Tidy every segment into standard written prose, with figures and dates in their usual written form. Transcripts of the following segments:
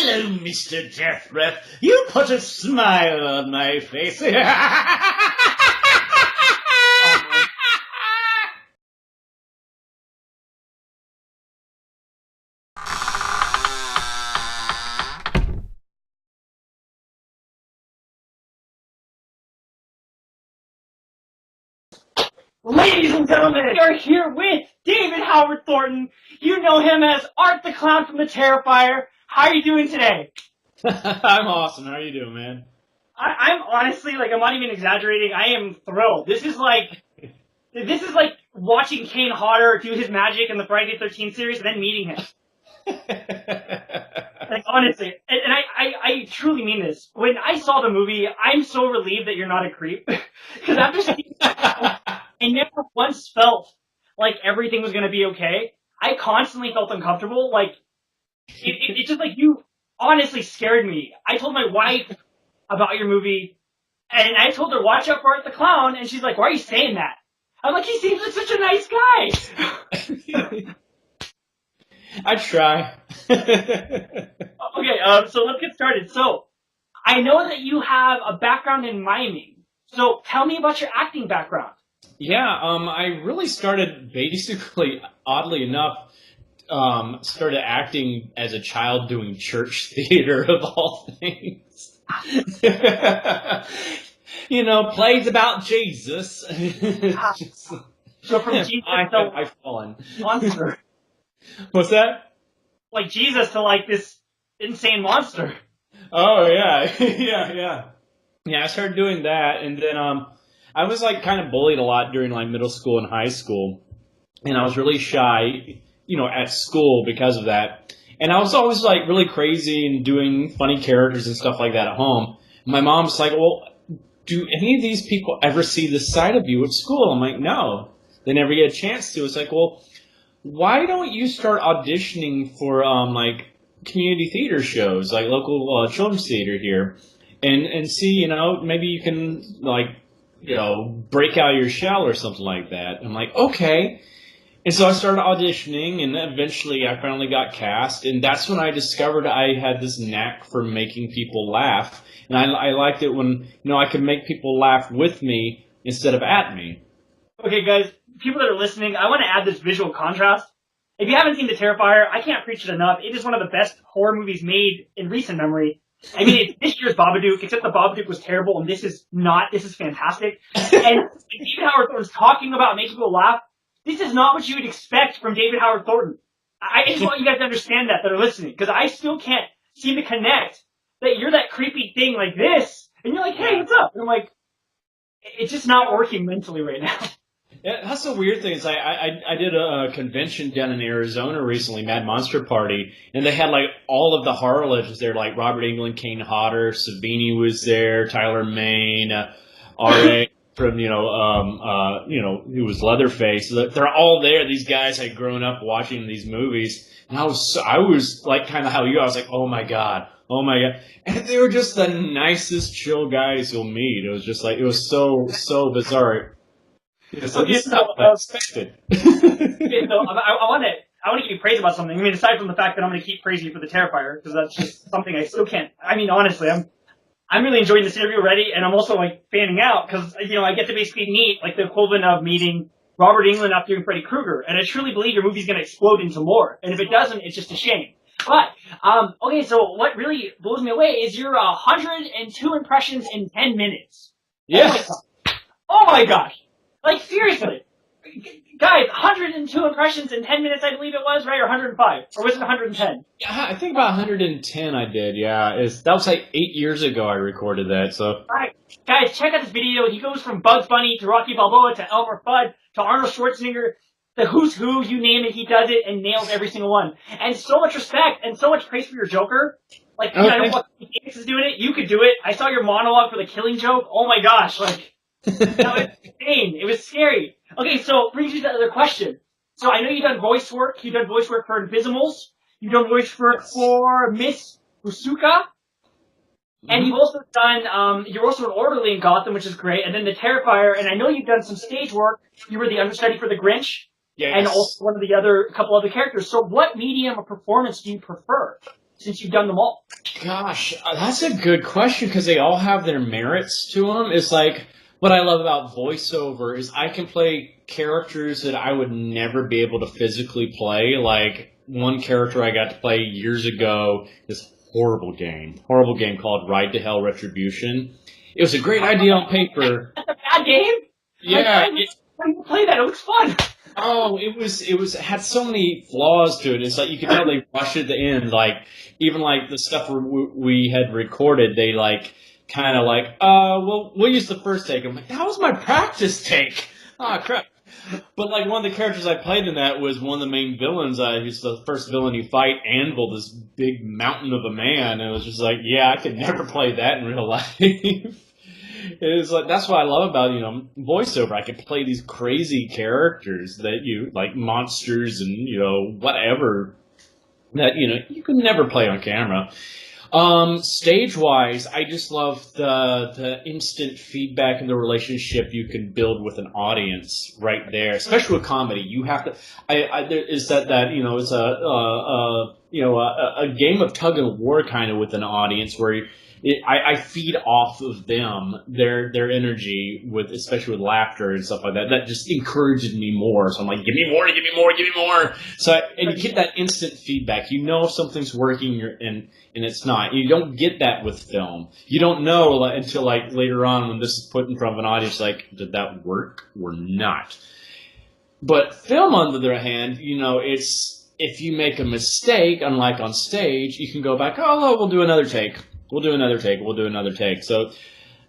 Hello, Mr. Death Breath. You put a smile on my face. Ladies and gentlemen, we are here with David Howard Thornton. You know him as Art the Clown from the Terrifier. How are you doing today? I'm awesome. How are you doing, man? I'm honestly, I'm not even exaggerating. I am thrilled. This is like watching Kane Hodder do his magic in the Friday the 13th series and then meeting him. Honestly, and I truly mean this. When I saw the movie, I'm so relieved that you're not a creep. Because after seeing I never once felt like everything was going to be okay. I constantly felt uncomfortable. It's just like you honestly scared me. I told my wife about your movie, and I told her, watch out for Art the Clown, and she's like, why are you saying that? I'm like, he seems like such a nice guy. I try. Okay, so let's get started. So, I know that you have a background in miming. So, tell me about your acting background. Yeah, I really started basically, oddly enough, started acting as a child doing church theater of all things. Plays about Jesus. So from Jesus I've fallen. Monster. What's that? Like Jesus to this insane monster. Oh yeah, yeah. I started doing that, and then I was kind of bullied a lot during middle school and high school, and I was really shy, at school because of that. And I was always really crazy and doing funny characters and stuff like that at home. My mom's like, "Well, do any of these people ever see this side of you at school?" I'm like, "No, they never get a chance to." It's like, well, why don't you start auditioning for community theater shows, like local children's theater here, and see, maybe you can break out of your shell or something like that. I'm like, okay. And so I started auditioning, and eventually I finally got cast, and that's when I discovered I had this knack for making people laugh, and I liked it when, I could make people laugh with me instead of at me. Okay, guys, people that are listening, I want to add this visual contrast. If you haven't seen The Terrifier, I can't preach it enough. It is one of the best horror movies made in recent memory. I mean, it's this year's Babadook, except the Babadook was terrible, and this is not. This is fantastic. And David Howard Thornton's talking about making people laugh. This is not what you would expect from David Howard Thornton. I just want you guys to understand that are listening, because I still can't seem to connect that you're that creepy thing like this, and you're like, hey, what's up? And I'm like, it's just not working mentally right now. Yeah, that's the weird thing. Is I did a convention down in Arizona recently, Mad Monster Party, and they had all of the horror legends there, like Robert Englund, Kane Hodder, Savini was there, Tyler Mane, R.A. from who was Leatherface. They're all there. These guys had grown up watching these movies, and I was kind of how you. I was like, oh my god, and they were just the nicest, chill guys you'll meet. It was just it was so bizarre. Yeah, so this is not what I expected. Okay, so I want to give you praise about something. I mean, aside from the fact that I'm going to keep praising you for The Terrifier, because that's just something I still can't. I mean, honestly, I'm really enjoying this interview already, and I'm also fanning out because I get to basically meet the equivalent of meeting Robert Englund after doing Freddy Krueger, and I truly believe your movie's going to explode into more. And if it doesn't, it's just a shame. But okay, so what really blows me away is your 102 impressions in 10 minutes. Yes. Oh my gosh. Seriously. Guys, 102 impressions in 10 minutes, I believe it was, right? Or 105? Or was it 110? Yeah, I think about 110 I did, yeah. That was 8 years ago I recorded that, so. Alright, guys, check out this video. He goes from Bugs Bunny to Rocky Balboa to Elmer Fudd to Arnold Schwarzenegger. The who's who, you name it, he does it and nails every single one. And so much respect and so much praise for your Joker. I don't know what Phoenix is doing it. You could do it. I saw your monologue for the Killing Joke. Oh my gosh, that was insane. It was scary. Okay, so brings you to the other question. So I know you've done voice work. You've done voice work for Invisimals. You've done voice work for Miss Usuka. And you've also done, you're also an orderly in Gotham, which is great. And then The Terrifier. And I know you've done some stage work. You were the understudy for The Grinch. Yes. And also couple other characters. So what medium of performance do you prefer? since you've done them all? Gosh, that's a good question because they all have their merits to them. It's like what I love about voiceover is I can play characters that I would never be able to physically play. Like one character I got to play years ago, this horrible game called Ride to Hell Retribution. It was a great idea on paper. That's a bad game? Yeah. When you play that, it looks fun. Oh, it had so many flaws to it. It's like you could tell they rushed at the end. Like even like the stuff we had recorded, they like kind of like, we'll use the first take. I'm like, that was my practice take. Oh crap! But like one of the characters I played in that was one of the main villains. He's the first villain you fight, Anvil, this big mountain of a man. And it was just like, yeah, I could never play that in real life. It's like that's what I love about voiceover. I can play these crazy characters that like monsters and whatever that you can never play on camera. Stage wise, I just love the instant feedback and the relationship you can build with an audience right there, especially with comedy. You have to. There is that it's a game of tug of war kind of with an audience where. I feed off of them, their energy, especially with laughter and stuff like that. That just encourages me more. So I'm like, give me more, give me more, give me more. So and you get that instant feedback. You know if something's working and it's not. You don't get that with film. You don't know until like later on when this is put in front of an audience. Like, did that work or not? But film, on the other hand, it's if you make a mistake, unlike on stage, you can go back. Oh, we'll do another take. We'll do another take. So,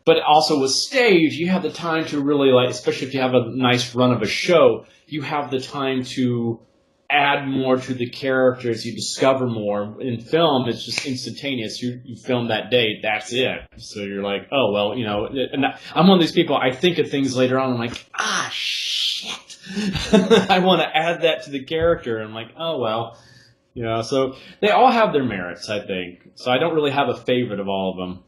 but also with stage, you have the time to really especially if you have a nice run of a show, you have the time to add more to the characters. You discover more. In film, it's just instantaneous. You film that day, that's it. So you're like, oh well, and I'm one of these people. I think of things later on. I'm like, shit. I want to add that to the character. I'm like, oh well. So they all have their merits, I think. So I don't really have a favorite of all of them.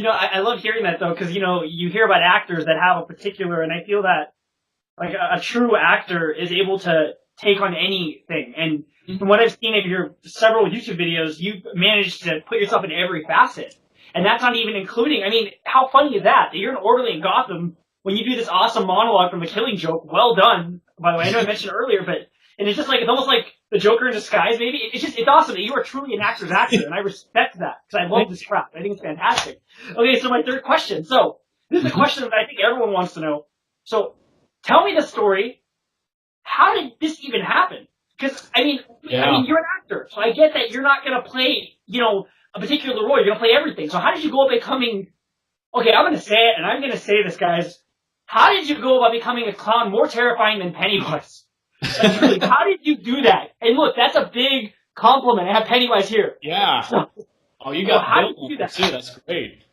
I love hearing that, though, because, you hear about actors that have a particular, and I feel that, like, a true actor is able to take on anything. And from what I've seen of your several YouTube videos, you've managed to put yourself in every facet. And that's not even including, how funny is that? That you're an orderly in Gotham when you do this awesome monologue from The Killing Joke. Well done, by the way. I know I mentioned earlier, and it's just like, it's almost like the Joker in disguise, maybe. It's awesome that you are truly an actor's actor, and I respect that, because I love this crap. I think it's fantastic. Okay, so my third question. So, this is a question that I think everyone wants to know. So, tell me the story. How did this even happen? Because, you're an actor, so I get that you're not going to play, a particular role. You're going to play everything. So how did you go about becoming, okay, I'm going to say it, and I'm going to say this, guys. How did you go about becoming a clown more terrifying than Pennywise? Like, how did you do that? And look, that's a big compliment. I have Pennywise here. Yeah. So, you got how did you do that? Too. That's great.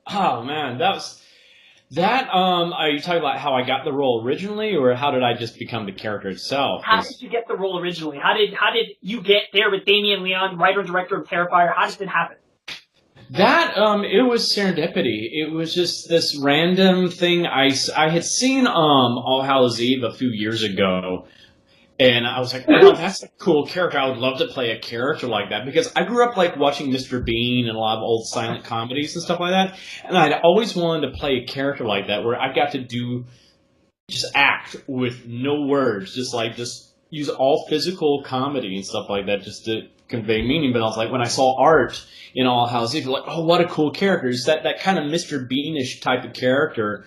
Oh man, that. Are you talking about how I got the role originally, or how did I just become the character itself? How did you get the role originally? How did you get there with Damien Leon, writer and director of Terrifier? How did it happen? That, it was serendipity. It was just this random thing. I had seen, All Hallows Eve a few years ago, and I was like, oh, that's a cool character. I would love to play a character like that, because I grew up, watching Mr. Bean and a lot of old silent comedies and stuff like that, and I'd always wanted to play a character like that, where I got to just act with no words, just use all physical comedy and stuff like that, just to convey meaning. But I was like, when I saw Art in All Hallows Eve, like, oh, what a cool character. It's that kind of Mr. Beanish type of character,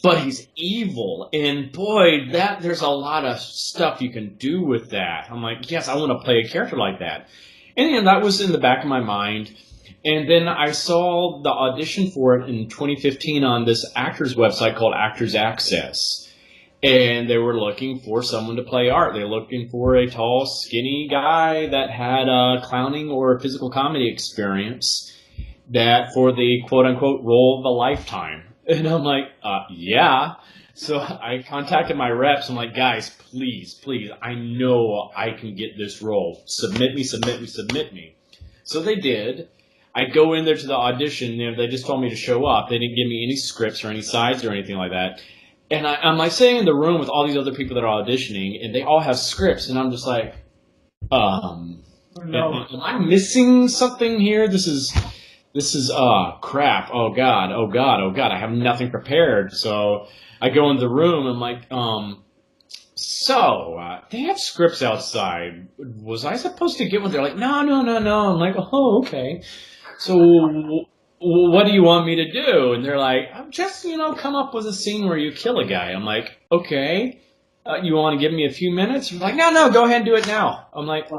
but he's evil. And boy, there's a lot of stuff you can do with that. I'm like, yes, I want to play a character like that. And that was in the back of my mind. And then I saw the audition for it in 2015 on this actor's website called Actors Access. And they were looking for someone to play Art. They were looking for a tall, skinny guy that had clowning or physical comedy experience that for the quote-unquote role of a lifetime. And I'm like, yeah. So I contacted my reps. I'm like, guys, please, I know I can get this role. Submit me. So they did. I go in there to the audition. They just told me to show up. They didn't give me any scripts or any sides or anything like that. And I'm sitting in the room with all these other people that are auditioning, and they all have scripts, and I'm just like, No. Am I missing something here? This is crap. Oh God. I have nothing prepared. So I go in the room. I'm like, they have scripts outside. Was I supposed to get one? They're like, no. I'm like, oh, okay. So what do you want me to do? And they're like, just, come up with a scene where you kill a guy. I'm like, okay. You want to give me a few minutes? They're like, no, go ahead and do it now. I'm like,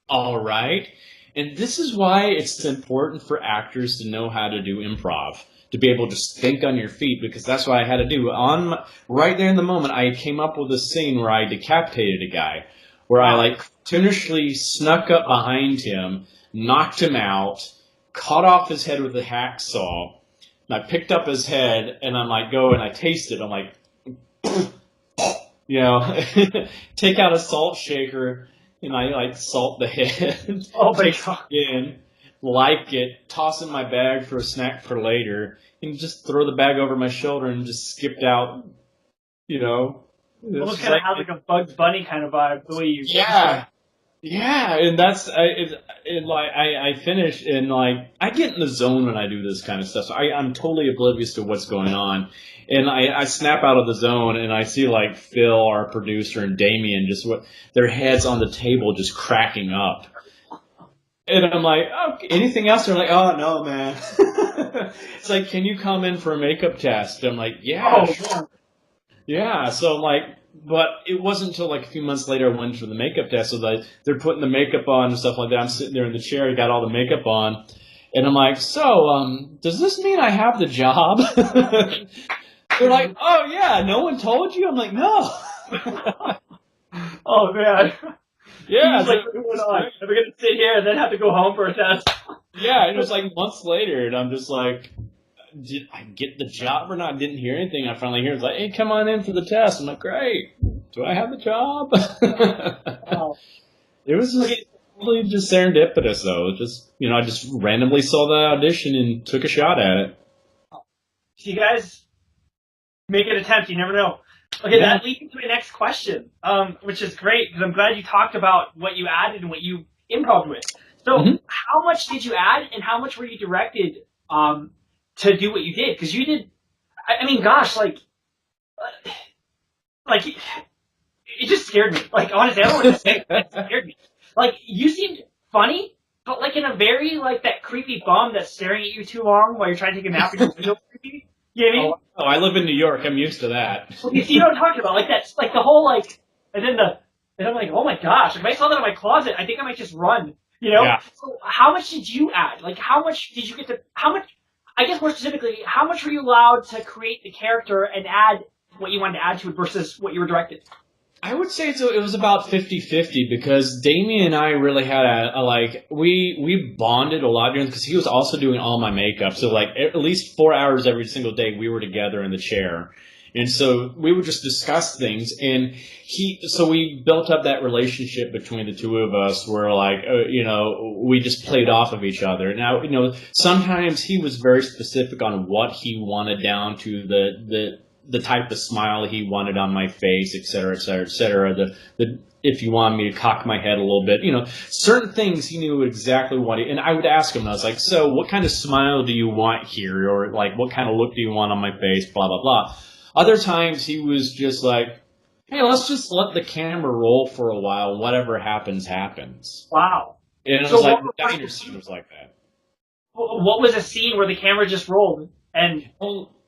all right. And this is why it's important for actors to know how to do improv, to be able to just think on your feet, because that's what I had to do. Right there in the moment, I came up with a scene where I decapitated a guy, where I cartoonishly snuck up behind him, knocked him out, cut off his head with a hacksaw, and I picked up his head, and I'm like, go, and I taste it. I'm like, take out a salt shaker, and I salt the head. Oh my God. In, like it, toss it in my bag for a snack for later, and just throw the bag over my shoulder and just skipped out. Almost kind of has like a Bugs Bunny kind of vibe, the way you. Yeah, and that's I finish and I get in the zone when I do this kind of stuff. So I'm totally oblivious to what's going on, and I snap out of the zone and I see Phil, our producer, and Damien just their heads on the table just cracking up, and I'm like, oh, anything else? They're like, oh no, man. It's like, can you come in for a makeup test? I'm like, yeah, sure. Yeah, so but it wasn't until a few months later I went for the makeup test. So they're putting the makeup on and stuff like that. I'm sitting there in the chair, got all the makeup on, and I'm like, so does this mean I have the job? They're like, oh yeah, no one told you? I'm like, no. Oh man. Yeah. He's what's going on? Am I going to sit here and then have to go home for a test? Yeah, and it was months later, and I'm just like, did I get the job or not? I didn't hear anything. I finally hear it's like, hey, come on in for the test. I'm like, great. Do I have the job? Wow. It was just serendipitous, though. I just randomly saw the audition and took a shot at it. So you guys make an attempt. You never know. Okay, That leads me to my next question, which is great because I'm glad you talked about what you added and what you improv with. So how much did you add and how much were you directed to do what you did? Because you did, I mean, gosh, it just scared me. Honestly, I don't want to say it scared me. You seemed funny, but in a very, that creepy bum that's staring at you too long while you're trying to take a nap and you're creepy. You know what I mean? Oh, I live in New York. I'm used to that. You see what I'm talking about? That's, the whole, and I'm like, oh my gosh, if I saw that in my closet, I think I might just run, Yeah. So how much did you add? How much did you get to, I guess more specifically, how much were you allowed to create the character and add what you wanted to add to it versus what you were directed? I would say it was about 50-50 because Damien and I really had we bonded a lot because he was also doing all my makeup. So at least 4 hours every single day we were together in the chair. And so we would just discuss things, and so we built up that relationship between the two of us where we just played off of each other. Now, sometimes he was very specific on what he wanted down to the type of smile he wanted on my face, et cetera, et cetera, et cetera. If you want me to cock my head a little bit, certain things he knew exactly what and I would ask him, and I was like, so what kind of smile do you want here? Or what kind of look do you want on my face? Blah, blah, blah. Other times he was just like, hey, let's just let the camera roll for a while. Whatever happens, happens. Wow. And it was the diner scene was like that. What was a scene where the camera just rolled? And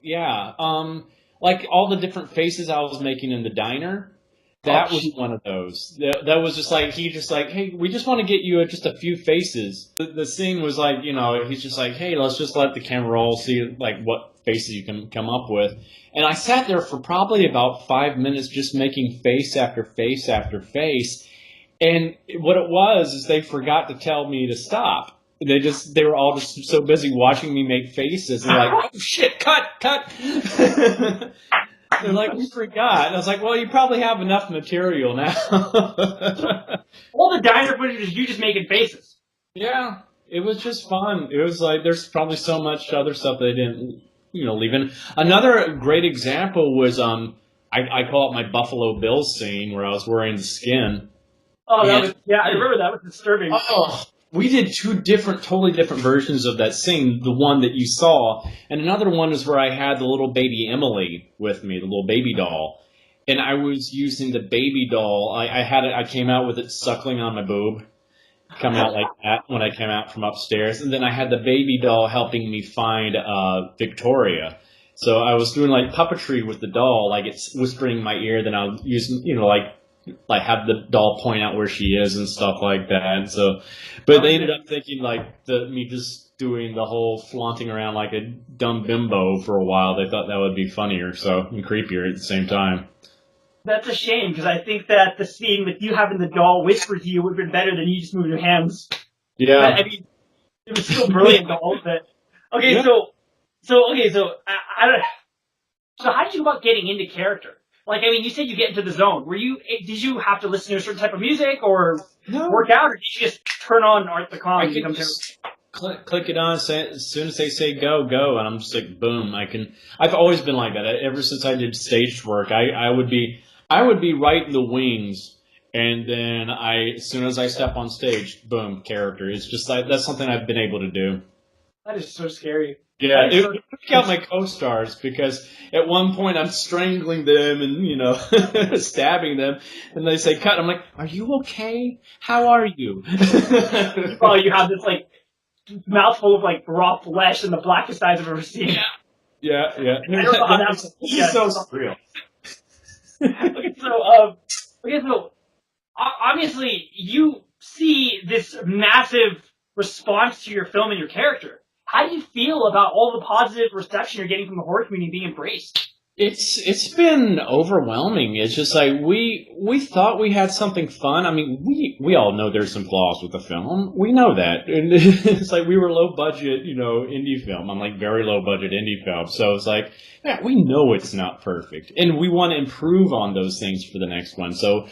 yeah. All the different faces I was making in the diner, that was one of those. That was just hey, we just want to get you just a few faces. The scene was he's just like, hey, let's just let the camera roll, see what faces you can come up with. And I sat there for probably about 5 minutes just making face after face after face. And what it was is they forgot to tell me to stop. They were all just so busy watching me make faces. And they're like, oh shit, cut. They're like, we forgot. And I was like, well, you probably have enough material now. All the diner footage is you just making faces. Yeah, it was just fun. It was there's probably so much other stuff they didn't, leave in. Another great example was, I call it my Buffalo Bill scene where I was wearing the skin. Oh, that was, yeah, I remember that was disturbing. Oh, we did two totally different versions of that scene. The one that you saw, and another one is where I had the little baby Emily with me, the little baby doll, and I was using the baby doll. I had it. I came out with it suckling on my boob, coming out like that when I came out from upstairs, and then I had the baby doll helping me find Victoria. So I was doing like puppetry with the doll, like it's whispering in my ear. Then I'll use, like have the doll point out where she is and stuff like that. So, but they ended up thinking like me just doing the whole flaunting around like a dumb bimbo for a while. They thought that would be funnier, and creepier at the same time. That's a shame, because I think that the scene with you having the doll whisper to you would have been better than you just moving your hands. Yeah. I mean, it was still brilliant, the whole bit. Okay, yeah. So I don't. So how did you go about getting into character? Like, I mean, you said you get into the zone. Did you have to listen to a certain type of music or work out, or did you just turn on Art the Con and become click it on as soon as they say go, and I'm just like, boom. I've always been like that. Ever since I did stage work, I would be right in the wings, and then as soon as I step on stage, boom, character. It's just like that's something I've been able to do. That is so scary. Yeah, it took out my co-stars because at one point I'm strangling them and, stabbing them, and they say cut. I'm like, are you okay? How are you? Oh, you have this like mouthful of like raw flesh and the blackest eyes I've ever seen. Yeah. I don't know how that was. It's so real. Okay, so obviously you see this massive response to your film and your character. How do you feel about all the positive reception you're getting from the horror community being embraced? It's been overwhelming. It's just like we thought we had something fun. I mean, we all know there's some flaws with the film. We know that. And it's like we were low budget, indie film. I'm like very low budget indie film. So it's like, yeah, we know it's not perfect. And we want to improve on those things for the next one. So,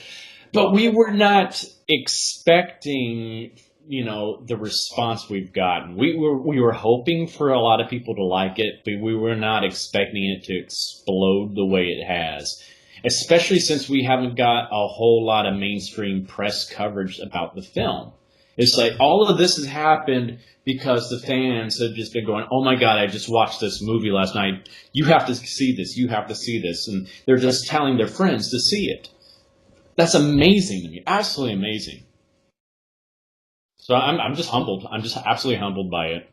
but we were not expecting the response we've gotten. We were hoping for a lot of people to like it, but we were not expecting it to explode the way it has. Especially since we haven't got a whole lot of mainstream press coverage about the film. It's like all of this has happened because the fans have just been going, oh my God, I just watched this movie last night. You have to see this. You have to see this. And they're just telling their friends to see it. That's amazing to me. Absolutely amazing. So I'm just humbled. I'm just absolutely humbled by it.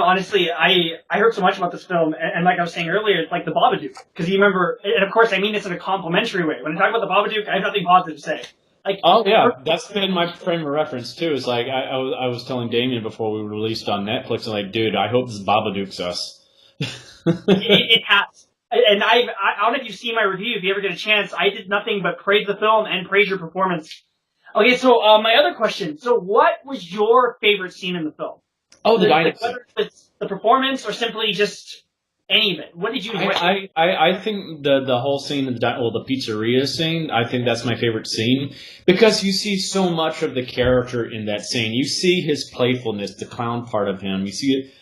Honestly, I heard so much about this film, and like I was saying earlier, it's like the Babadook. Because you remember, and of course I mean this in a complimentary way. When I talk about the Babadook, I have nothing positive to say. Like, oh yeah, that's been my frame of reference too. It's like I was telling Damien before we released on Netflix, I'm like, dude, I hope this Babadooks us. it has. And I don't know if you've seen my review. If you ever get a chance, I did nothing but praise the film and praise your performance. Okay, so my other question. So what was your favorite scene in the film? Oh, the dynasty. Whether it's the performance or simply just any of it. What did you enjoy? I think the whole scene, the pizzeria scene, I think that's my favorite scene. Because you see so much of the character in that scene. You see his playfulness, the clown part of him. You see it,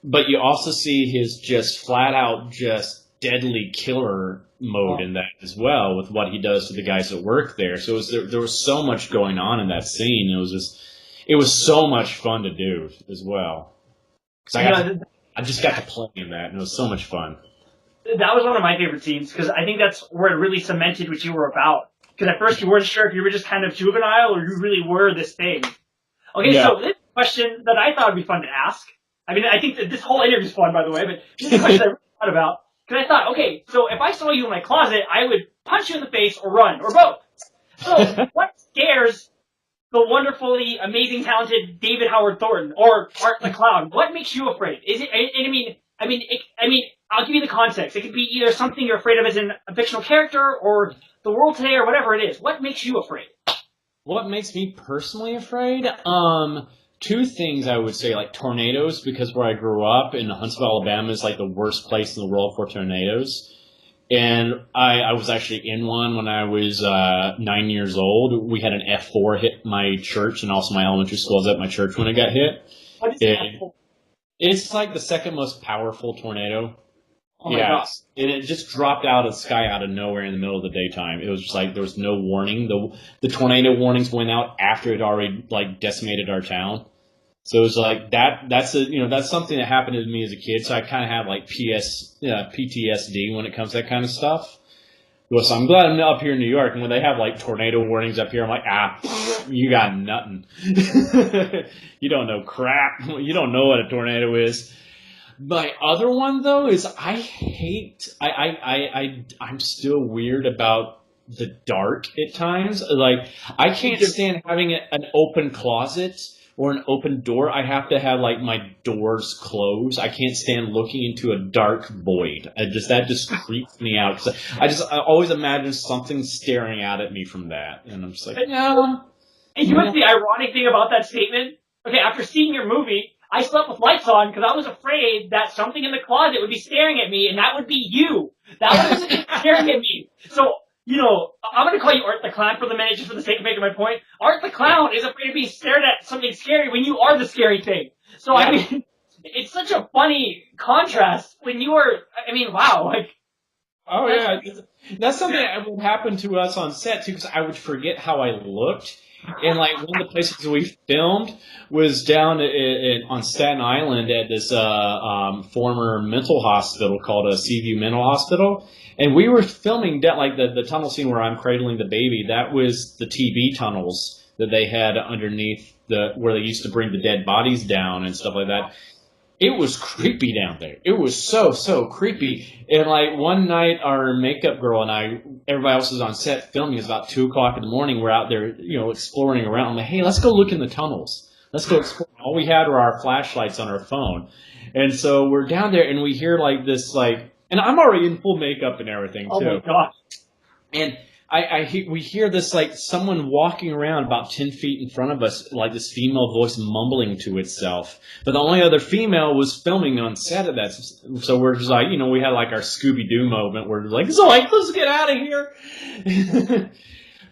but you also see his just flat out just deadly killer mode in that as well, with what he does to the guys that work there. So there was so much going on in that scene. It was so much fun to do as well. Because I just got to play in that, and it was so much fun. That was one of my favorite scenes, because I think that's where it really cemented what you were about. Because at first you weren't sure if you were just kind of juvenile or you really were this thing. Okay, So this question that I thought would be fun to ask. I mean, I think that this whole interview is fun, by the way, but this is a question I really thought about. Because I thought, okay, so if I saw you in my closet, I would punch you in the face or run, or both. So what scares the wonderfully amazing, talented David Howard Thornton, or Art the Clown? What makes you afraid? Is it? I mean, I'll give you the context. It could be either something you're afraid of as a fictional character, or the world today, or whatever it is. What makes you afraid? What makes me personally afraid? Two things I would say, like tornadoes, because where I grew up in Huntsville, Alabama, is like the worst place in the world for tornadoes. And I was actually in one when I was 9 years old. We had an F4 hit my church, and also my elementary school was at my church when it got hit. What is F4? It's like the second most powerful tornado Oh my God. And it just dropped out of the sky out of nowhere in the middle of the daytime. It was just like there was no warning. The tornado warnings went out after it already like decimated our town. So it was like that's something that happened to me as a kid. So I kind of have like PTSD when it comes to that kind of stuff. Well, so I'm glad I'm up here in New York, and when they have like tornado warnings up here, I'm like, you got nothing. You don't know crap. You don't know what a tornado is. My other one though is I'm still weird about the dark at times. Like I can't stand having an open closet or an open door. I have to have like my doors closed. I can't stand looking into a dark void. That just creeps me out. 'Cause I always imagine something staring out at me from that, and I'm just like, no. And you know what's the ironic thing about that statement? Okay, after seeing your movie, I slept with lights on because I was afraid that something in the closet would be staring at me, and that would be you. That would be staring at me. So, I'm going to call you Art the Clown for the minute, just for the sake of making my point. Art the Clown is afraid to be stared at something scary when you are the scary thing. So, I mean, it's such a funny contrast when you are, wow, like. Oh, yeah. That's something that would happen to us on set, too, because I would forget how I looked. And, like, one of the places we filmed was down on Staten Island at this former mental hospital called Seaview Mental Hospital. And we were filming that, like, the tunnel scene where I'm cradling the baby. That was the TB tunnels that they had underneath where they used to bring the dead bodies down and stuff like that. It was creepy down there. It was so creepy. And like one night, our makeup girl and everybody else was on set filming. It's about 2:00 in the morning. We're out there, exploring around. I'm like, hey, let's go look in the tunnels. Let's go explore. All we had were our flashlights on our phone. And so we're down there and we hear like this, and I'm already in full makeup and everything too. Oh my gosh. And we hear this, like, someone walking around about 10 feet in front of us, like this female voice mumbling to itself. But the only other female was filming on set of that. So we're just like, we had like our Scooby-Doo moment where we're like, let's get out of here.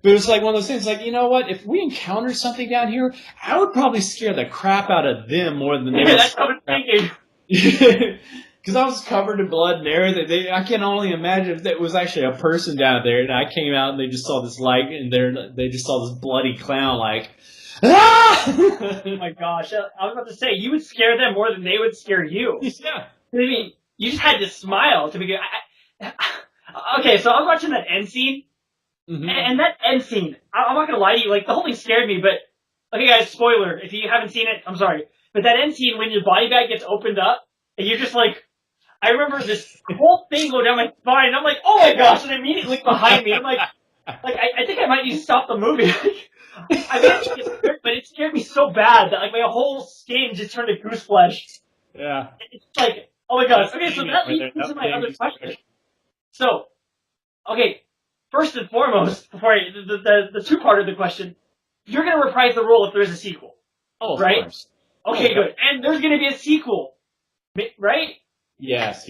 But it's like one of those things, like, you know what? If we encounter something down here, I would probably scare the crap out of them more than they would. That's what I'm thinking. Because I was covered in blood and everything. I can only imagine if it was actually a person down there, and I came out and they just saw this light, and they just saw this bloody clown, like, ah! Oh my gosh! I was about to say you would scare them more than they would scare you. Yeah. I mean, you just had to smile to begin. Okay, so I was watching that end scene, and that end scene. I'm not gonna lie to you, like the whole thing scared me. But okay, guys, spoiler: if you haven't seen it, I'm sorry. But that end scene when your body bag gets opened up, and you're just like. I remember this whole thing go down my spine, and I'm like, oh my gosh, and immediately behind me, I'm like I think I might need to stop the movie. I mean, I think it's scared, but it scared me so bad that like my whole skin just turned to goose flesh. Yeah. It's like, oh my gosh. Okay, so that leads me to my other question. So, okay, first and foremost, before the two-part of the question, you're going to reprise the role if there's a sequel. Oh, right? Of course. Okay, good. And there's going to be a sequel, right? Yes.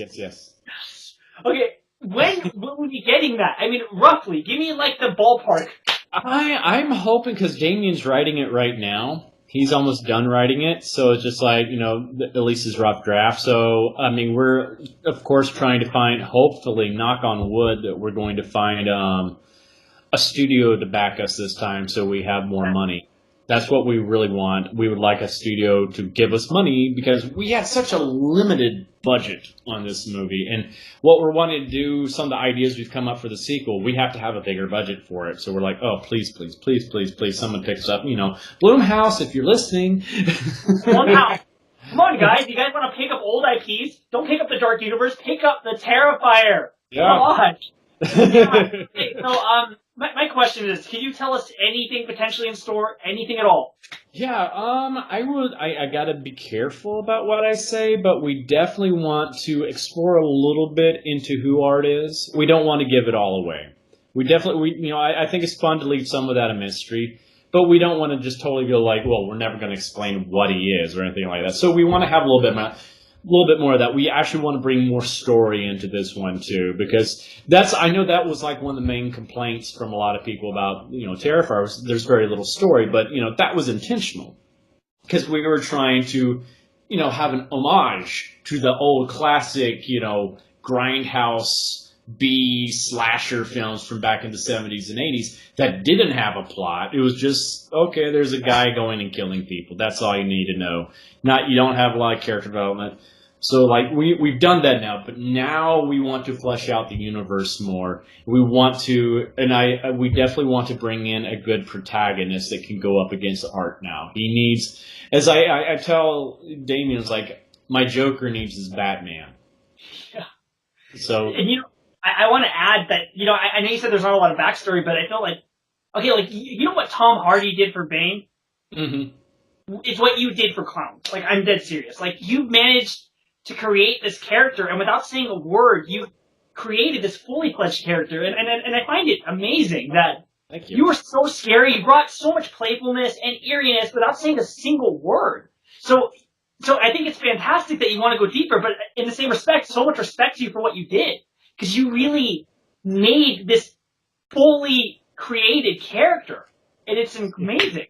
Okay, when will we be getting that? I mean, roughly. Give me, like, the ballpark. I'm hoping, because Damien's writing it right now. He's almost done writing it, so it's just like, at least his rough draft. So, I mean, we're, of course, trying to find, hopefully, knock on wood, that we're going to find a studio to back us this time so we have more money. That's what we really want. We would like a studio to give us money because we had such a limited budget on this movie. And what we're wanting to do, some of the ideas we've come up for the sequel, we have to have a bigger budget for it. So we're like, oh, please, someone picks up, Blumhouse, if you're listening. Blumhouse. Come on, guys. You guys want to pick up old IPs? Don't pick up the Dark Universe. Pick up the Terrifier. Yeah. Come on. Yeah. Okay, so, my question is, can you tell us anything potentially in store? Anything at all? Yeah, I gotta be careful about what I say, but we definitely want to explore a little bit into who Art is. We don't want to give it all away. I think it's fun to leave some of that a mystery, but we don't want to just totally go like, well, we're never going to explain what he is or anything like that. So we want to have a little bit more of that. We actually want to bring more story into this one too, because I know that was like one of the main complaints from a lot of people about, Terrifier was there's very little story, but, that was intentional because we were trying to, have an homage to the old classic, grindhouse B slasher films from back in the 70s and 80s that didn't have a plot. It was just, okay, there's a guy going and killing people. That's all you need to know. You don't have a lot of character development. So, like, we've done that now, but now we want to flesh out the universe more. We want to, and we definitely want to bring in a good protagonist that can go up against Art now. He needs, as I tell Damien, it's like, my Joker needs his Batman. Yeah. So, and I want to add that, I know you said there's not a lot of backstory, but I feel like, okay, like, you know what Tom Hardy did for Bane? Mm-hmm. It's what you did for clowns. Like, I'm dead serious. Like, you managed to create this character, and without saying a word, you created this fully fledged character, and I find it amazing that Thank you. You were so scary. You brought so much playfulness and eeriness without saying a single word. So I think it's fantastic that you want to go deeper, but in the same respect, so much respect to you for what you did. Because you really made this fully created character. And it's amazing.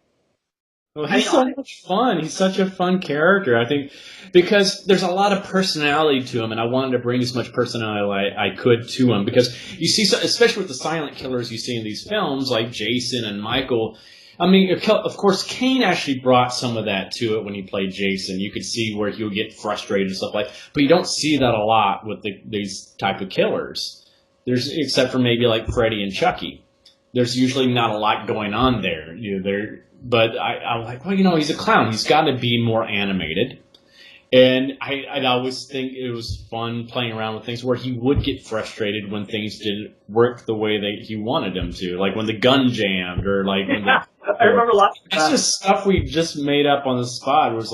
Well, he's so much fun. He's such a fun character, I think, because there's a lot of personality to him, and I wanted to bring as much personality I could to him. Because you see, especially with the silent killers you see in these films, like Jason and Michael, I mean, of course, Kane actually brought some of that to it when he played Jason. You could see where he would get frustrated and stuff like that. But you don't see that a lot with these type of killers. Except for maybe like Freddy and Chucky. There's usually not a lot going on there. But I'm like, well, he's a clown. He's got to be more animated. And I'd always think it was fun playing around with things where he would get frustrated when things didn't work the way that he wanted them to. Like when the gun jammed or like... I remember lots of that. That's just stuff we just made up on the spot. It was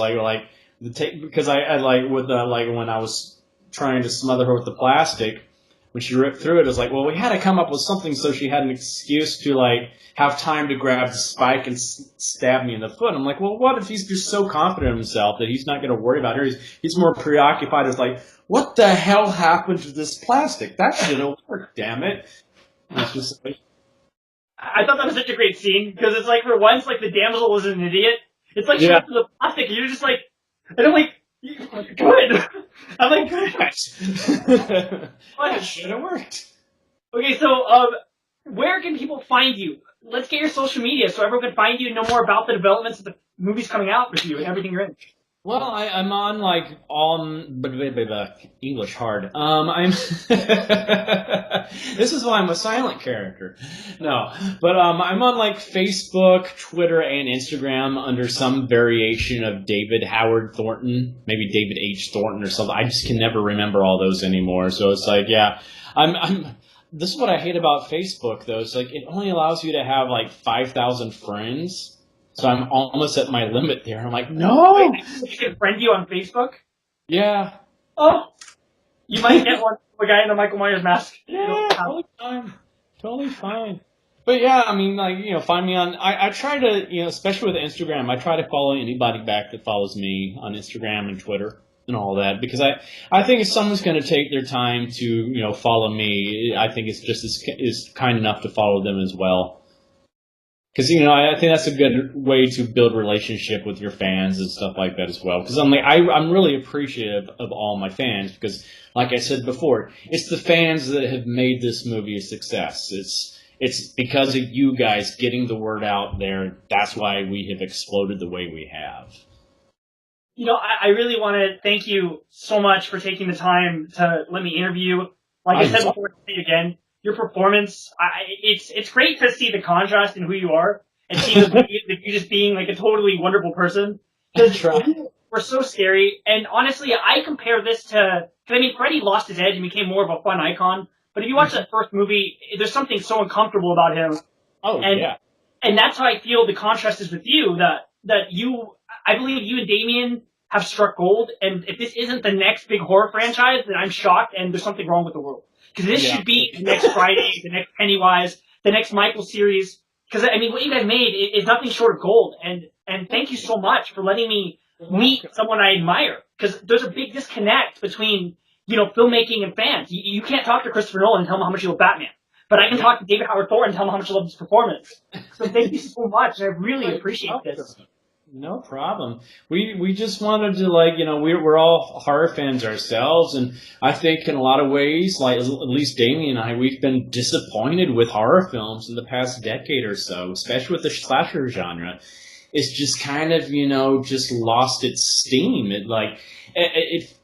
because I like with like when I was trying to smother her with the plastic, when she ripped through it, it was like, well, we had to come up with something so she had an excuse to like have time to grab the spike and stab me in the foot. I'm like, well, what if he's just so confident in himself that he's not going to worry about her? He's more preoccupied as like, what the hell happened to this plastic? That should have worked, damn it. It's just like, I thought that was such a great scene, because it's like, for once, like, the damsel was an idiot. It's like she went to the plastic, and you're just like, and I'm like, good. I'm like, good. That should have worked. Okay, so, where can people find you? Let's get your social media so everyone can find you and know more about the developments of the movies coming out with you and everything you're in. Well, I'm on like English hard. I'm. This is why I'm a silent character. No, but I'm on like Facebook, Twitter, and Instagram under some variation of David Howard Thornton, maybe David H. Thornton or something. I just can never remember all those anymore. So it's like, yeah, I'm. This is what I hate about Facebook, though. It's like it only allows you to have like 5,000 friends. So I'm almost at my limit there. I'm like, no! Wait, you can friend you on Facebook? Yeah. Oh! You might get one from a guy in a Michael Myers mask. Yeah, totally fine. Totally fine. But yeah, I mean, like, find me on... I try to, especially with Instagram, I try to follow anybody back that follows me on Instagram and Twitter and all that. Because I think if someone's going to take their time to, follow me, I think it's just is kind enough to follow them as well. Because, I think that's a good way to build relationship with your fans and stuff like that as well. Because I'm really appreciative of all my fans because, like I said before, it's the fans that have made this movie a success. It's because of you guys getting the word out there. That's why we have exploded the way we have. I really want to thank you so much for taking the time to let me interview. Like I said before, I'll say it again. Your performance, it's great to see the contrast in who you are and see you just being like a totally wonderful person. Because you were so scary. And honestly, I compare this to, Freddy lost his edge and became more of a fun icon. But if you watch that first movie, there's something so uncomfortable about him. Oh, yeah. And that's how I feel the contrast is with you, that I believe you and Damien have struck gold. And if this isn't the next big horror franchise, then I'm shocked and there's something wrong with the world. Because this should be the next Friday, the next Pennywise, the next Michael series. Because, what you guys made is nothing short of gold. And thank you so much for letting me meet someone I admire. Because there's a big disconnect between, filmmaking and fans. You can't talk to Christopher Nolan and tell him how much you love Batman. But I can talk to David Howard Thornton and tell him how much I love his performance. So thank you so much. I really appreciate this. No problem. We just wanted to, like, we're all horror fans ourselves, and I think in a lot of ways, like, at least Damien and I, we've been disappointed with horror films in the past decade or so, especially with the slasher genre. It's just kind of, just lost its steam.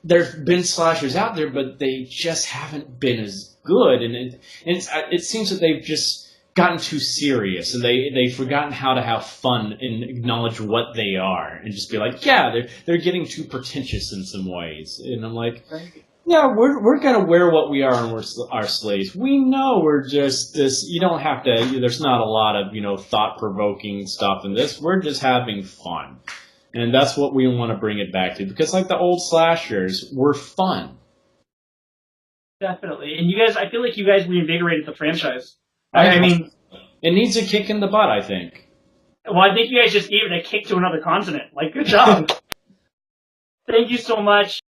There's been slashers out there, but they just haven't been as good, and it seems that they've just gotten too serious, and they've forgotten how to have fun and acknowledge what they are, and just be like, yeah, they're getting too pretentious in some ways. And I'm like, yeah, we're gonna wear what we are, and we're our slaves. We know we're just this. You don't have to. There's not a lot of thought provoking stuff in this. We're just having fun, and that's what we want to bring it back to. Because like the old slashers were fun. Definitely. And you guys, I feel like you guys reinvigorated the franchise. I mean, it needs a kick in the butt, I think. Well, I think you guys just gave it a kick to another continent. Like, good job. Thank you so much.